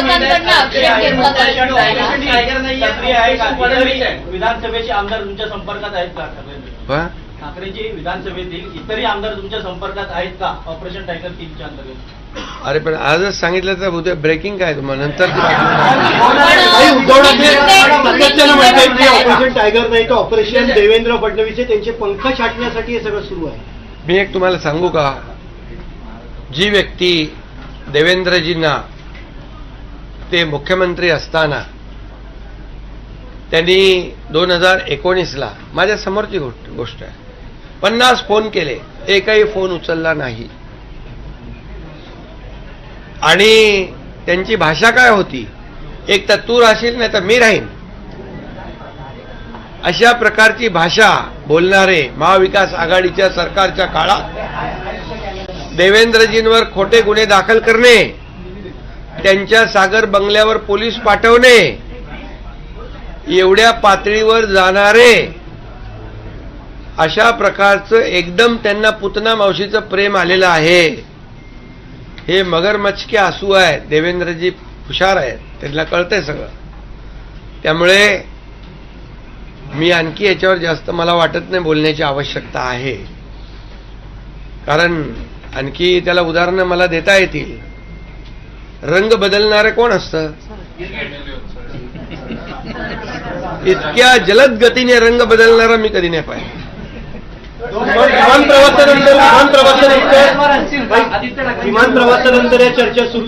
विरोधकांकडनं आक्षेप घेतला विधानसभेचे आमदार तुमच्या संपर्कात आहेत का? ठाकरेजी विधानसभेतील इतरही आमदार तुमच्या संपर्कात आहेत का ऑपरेशन टायगर 3च्या अंतर्गत? अरे पण आजच सांगितलं तर उद्या ब्रेकिंग काय तुम्हाला नंतर ऑपरेशन टायगर नाही तर ऑपरेशन देवेंद्र फडणवीस त्यांचे पंख छाटण्यासाठी हे सगळं सुरू आहे. मी एक तुम्हाला सांगू का, जी व्यक्ती देवेंद्रजींना ते मुख्यमंत्री असताना त्यांनी 2019ला माझ्या समोरची गोष्ट आहे 50 फोन केले, एकही फोन उचलला नाही. आणि त्यांची भाषा काय होती, एक तर तू राहशील नाही तर मी राहीन, अशा प्रकारची भाषा बोलणारे महाविकास आघाडीच्या सरकारच्या काळात देवेंद्रजींवर खोटे गुन्हे दाखल करणे, त्यांच्या सागर बंगल्यावर पोलीस पाठवणे, एवढ्या पातळीवर जाणारे अशा प्रकारचं एकदम त्यांना पुतना मावशीचं प्रेम आलेलं आहे. हे मगरमच्छ के आंसू आहे. देवेंद्रजी हुशार आहेत, त्यांना कळतंय सगळं. त्यामुळे मी आणखी याच्यावर जास्त मला वाटत नाही बोलण्याची आवश्यकता आहे, कारण आणखी त्याला उदाहरणं मला देता येतील. रंग बदलणारे कोण असतं? इतक्या जलद गतीने रंग बदलणारा मी कधी नाही पाहिजे. विमान प्रवासानंतर या चर्चा सुरू